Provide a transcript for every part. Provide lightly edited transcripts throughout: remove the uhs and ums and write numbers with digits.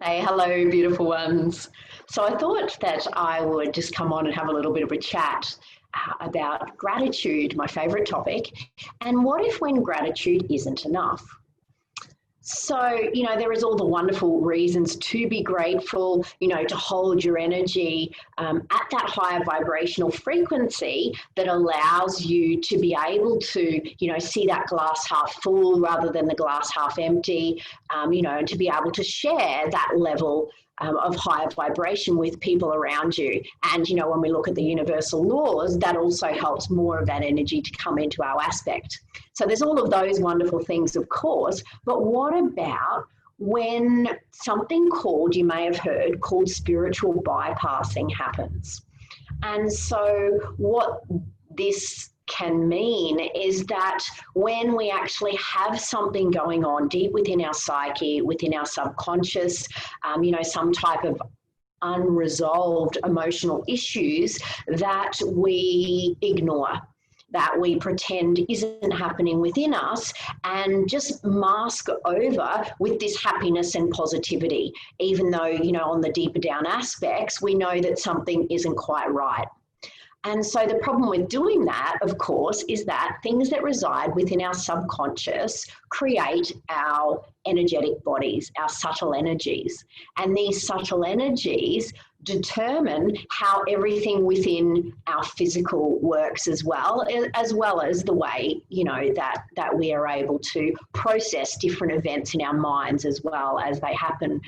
Hey, hello, beautiful ones. So I thought that I would just come on and have a little bit of a chat about gratitude, my favourite topic, and what if when gratitude isn't enough? So, there is all the wonderful reasons to be grateful, to hold your energy at that higher vibrational frequency that allows you to be able to, see that glass half full rather than the glass half empty, and to be able to share that level of higher vibration with people around you. And, when we look at the universal laws, that also helps more of that energy to come into our aspect. So there's all of those wonderful things, of course, but what about when something called, you may have heard, called spiritual bypassing happens? And so what this can mean is that when we actually have something going on deep within our psyche, within our subconscious, some type of unresolved emotional issues that we ignore, that we pretend isn't happening within us, and just mask over with this happiness and positivity, even though, on the deeper down aspects, we know that something isn't quite right. And so the problem with doing that, of course, is that things that reside within our subconscious create our energetic bodies, our subtle energies. And these subtle energies determine how everything within our physical works as well as the way, that we are able to process different events in our minds as well as they happen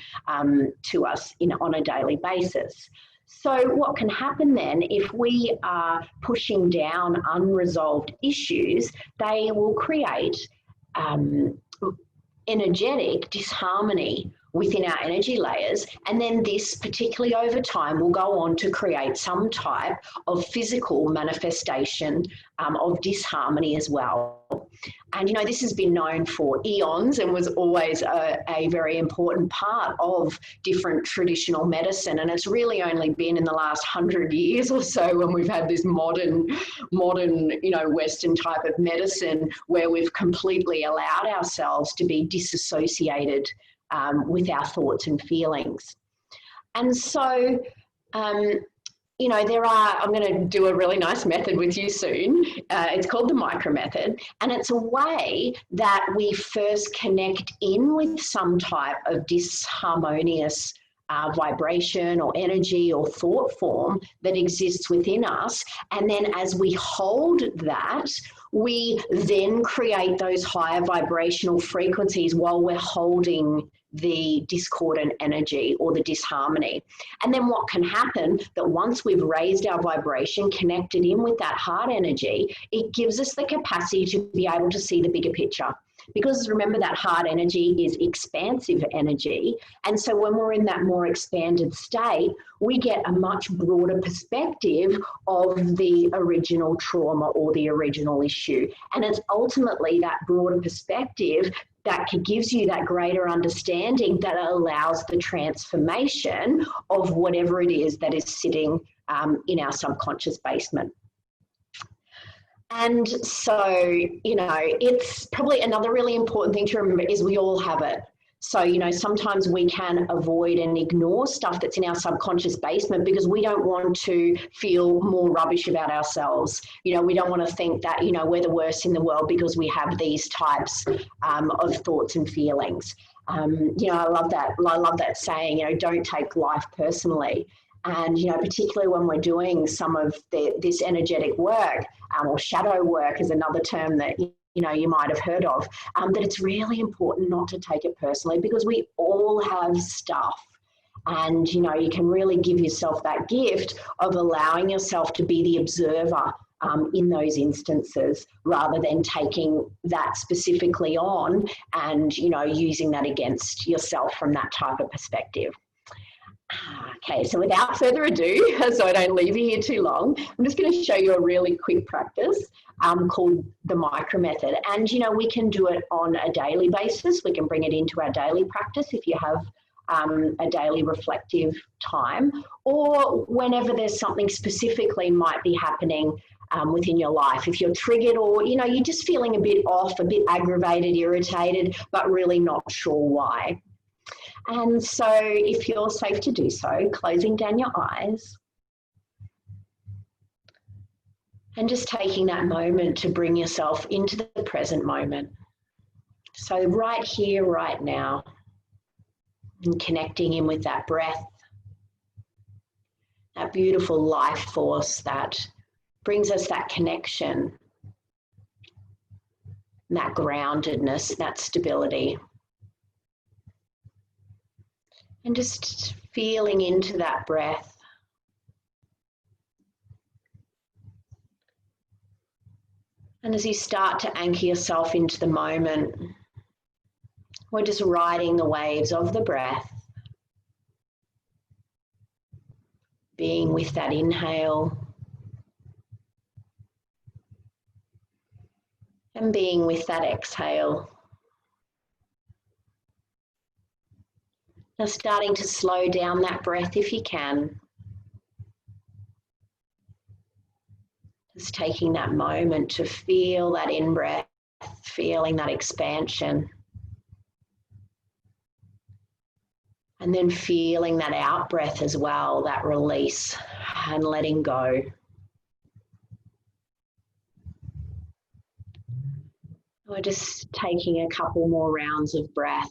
to us on a daily basis. So what can happen then if we are pushing down unresolved issues, they will create energetic disharmony within our energy layers, and then this, particularly over time, will go on to create some type of physical manifestation of disharmony as well. And this has been known for eons and was always a very important part of different traditional medicine, and it's really only been in the last 100 years or so when we've had this modern Western type of medicine where we've completely allowed ourselves to be disassociated with our thoughts and feelings. And so, I'm going to do a really nice method with you soon. It's called the micro method, and it's a way that we first connect in with some type of disharmonious vibration or energy or thought form that exists within us. And then as we hold that, we then create those higher vibrational frequencies while we're holding the discordant energy or the disharmony. And then what can happen, that once we've raised our vibration, connected in with that heart energy, it gives us the capacity to be able to see the bigger picture. Because remember, that heart energy is expansive energy. And so when we're in that more expanded state, we get a much broader perspective of the original trauma or the original issue. And it's ultimately that broader perspective that gives you that greater understanding that allows the transformation of whatever it is that is sitting in our subconscious basement. And so, it's probably another really important thing to remember is we all have it. So, sometimes we can avoid and ignore stuff that's in our subconscious basement because we don't want to feel more rubbish about ourselves. We don't want to think that, we're the worst in the world because we have these types of thoughts and feelings. I love that saying, don't take life personally. And, particularly when we're doing some of this energetic work, or shadow work is another term that, you might have heard of, that it's really important not to take it personally because we all have stuff. And, you can really give yourself that gift of allowing yourself to be the observer in those instances rather than taking that specifically on and, using that against yourself from that type of perspective. Okay, so without further ado, so I don't leave you here too long, I'm just going to show you a really quick practice called the micro method. And, we can do it on a daily basis. We can bring it into our daily practice if you have a daily reflective time, or whenever there's something specifically might be happening within your life. If you're triggered or, you're just feeling a bit off, a bit aggravated, irritated, but really not sure why. And so if you're safe to do so, closing down your eyes and just taking that moment to bring yourself into the present moment. So right here, right now, and connecting in with that breath, that beautiful life force that brings us that connection, that groundedness, that stability. And just feeling into that breath. And as you start to anchor yourself into the moment, we're just riding the waves of the breath, being with that inhale and being with that exhale. Now starting to slow down that breath if you can. Just taking that moment to feel that in-breath, feeling that expansion. And then feeling that out-breath as well, that release and letting go. We're just taking a couple more rounds of breath,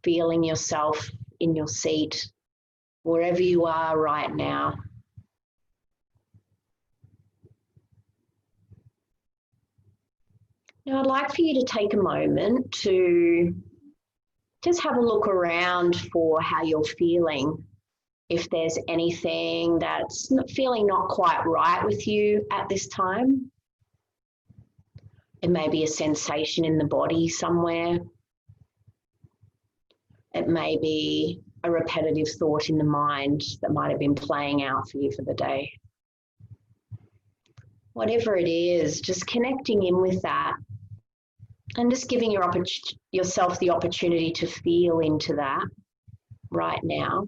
feeling yourself in your seat, wherever you are right now. Now I'd like for you to take a moment to just have a look around for how you're feeling. If there's anything that's feeling not quite right with you at this time. It may be a sensation in the body somewhere. It may be a repetitive thought in the mind that might have been playing out for you for the day. Whatever it is, just connecting in with that and just giving yourself the opportunity to feel into that right now.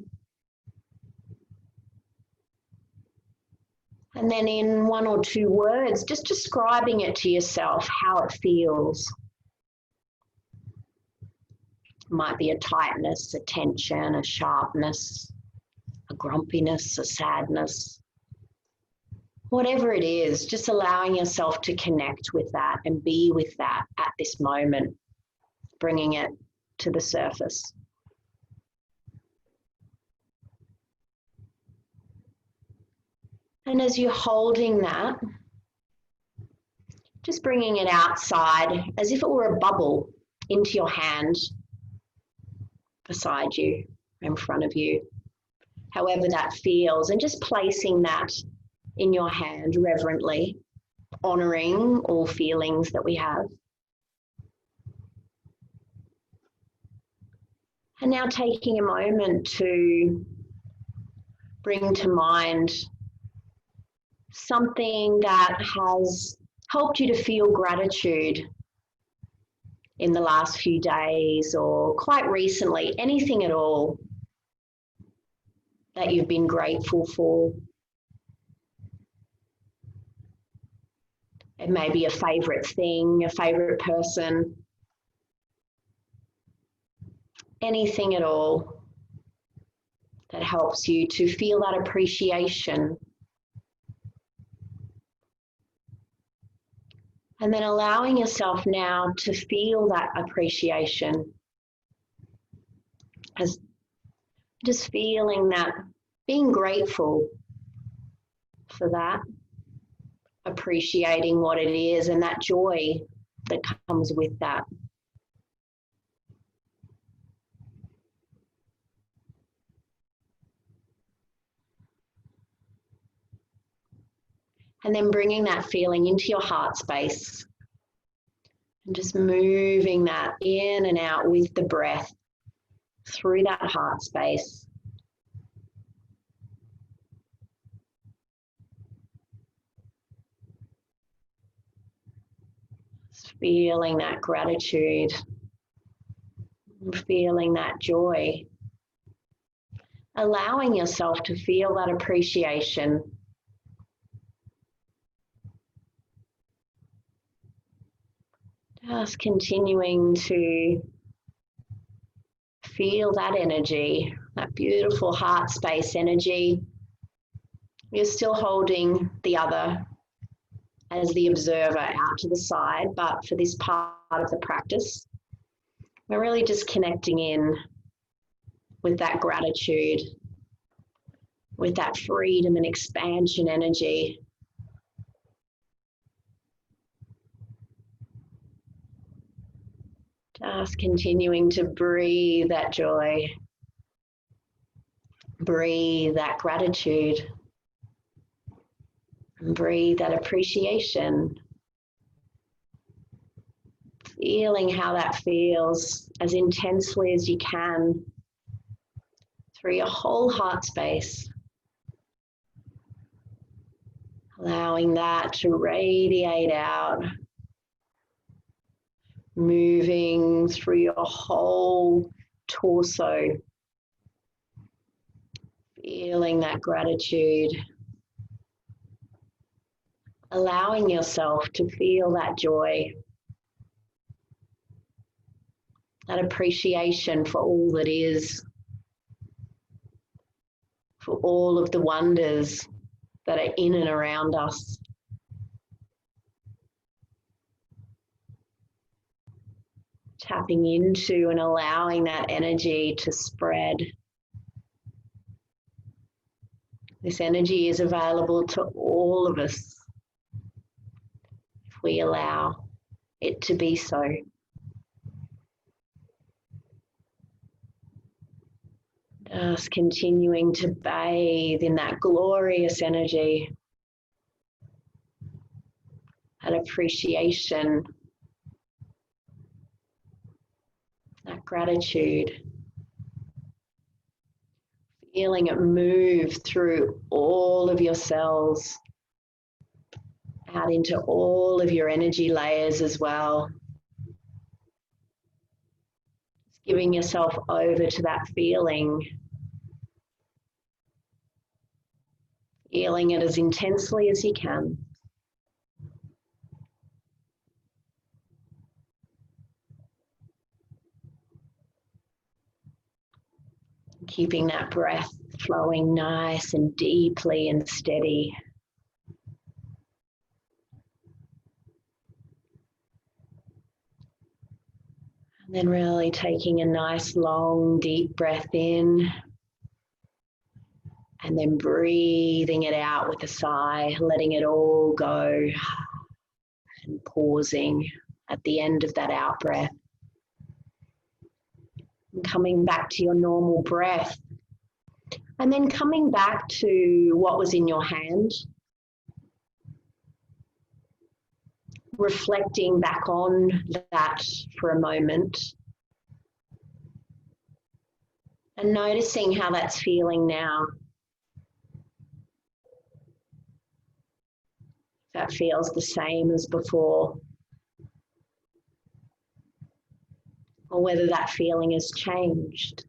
And then in one or two words, just describing it to yourself, how it feels. It might be a tightness, a tension, a sharpness, a grumpiness, a sadness. Whatever it is, just allowing yourself to connect with that and be with that at this moment, bringing it to the surface. And as you're holding that, just bringing it outside as if it were a bubble into your hand, beside you, in front of you, however that feels, and just placing that in your hand reverently, honouring all feelings that we have. And now taking a moment to bring to mind something that has helped you to feel gratitude in the last few days or quite recently, anything at all that you've been grateful for. It may be a favourite thing, a favourite person, anything at all that helps you to feel that appreciation. And then allowing yourself now to feel that appreciation as just feeling that, being grateful for that, appreciating what it is and that joy that comes with that. And then bringing that feeling into your heart space and just moving that in and out with the breath through that heart space. Just feeling that gratitude, feeling that joy, allowing yourself to feel that appreciation. Just continuing to Feel that energy, that beautiful heart space energy. You're still holding the other as the observer out to the side, but for this part of the practice, we're really just connecting in with that gratitude, with that freedom and expansion energy. Just continuing to breathe that joy, breathe that gratitude, and breathe that appreciation. Feeling how that feels as intensely as you can through your whole heart space. Allowing that to radiate out, moving through your whole torso. Feeling that gratitude. Allowing yourself to feel that joy, that appreciation for all that is, for all of the wonders that are in and around us. Tapping into and allowing that energy to spread. This energy is available to all of us if we allow it to be so. Just continuing to bathe in that glorious energy, that appreciation, that gratitude. Feeling it move through all of your cells, out into all of your energy layers as well. Just giving yourself over to that feeling. Feeling it as intensely as you can. Keeping that breath flowing nice and deeply and steady. And then really taking a nice long deep breath in and then breathing it out with a sigh, letting it all go and pausing at the end of that out breath. And coming back to your normal breath and then coming back to what was in your hand. Reflecting back on that for a moment and noticing how that's feeling now. That feels the same as before, or whether that feeling has changed.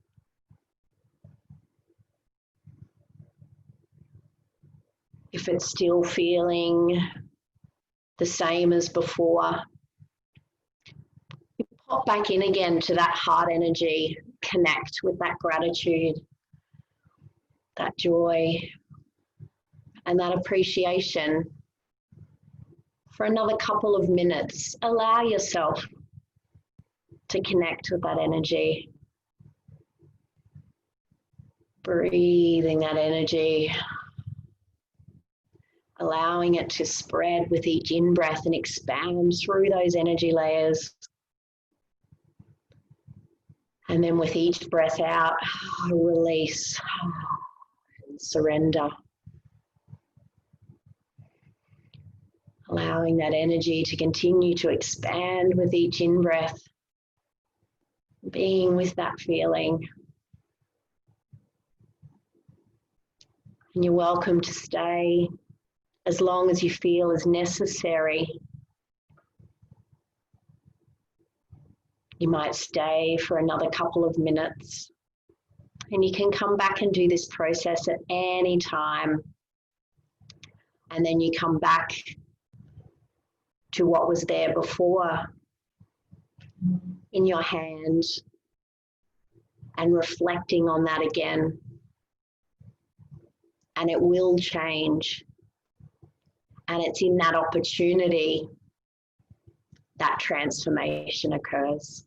If it's still feeling the same as before, you pop back in again to that heart energy, connect with that gratitude, that joy, and that appreciation. For another couple of minutes, allow yourself to connect with that energy. Breathing that energy, allowing it to spread with each in-breath and expand through those energy layers. And then with each breath out, release and surrender. Allowing that energy to continue to expand with each in-breath, being with that feeling. And you're welcome to stay as long as you feel is necessary. You might stay for another couple of minutes, and you can come back and do this process at any time. And then you come back to what was there before in your hand, and reflecting on that again. And it will change. And it's in that opportunity that transformation occurs.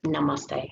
Namaste.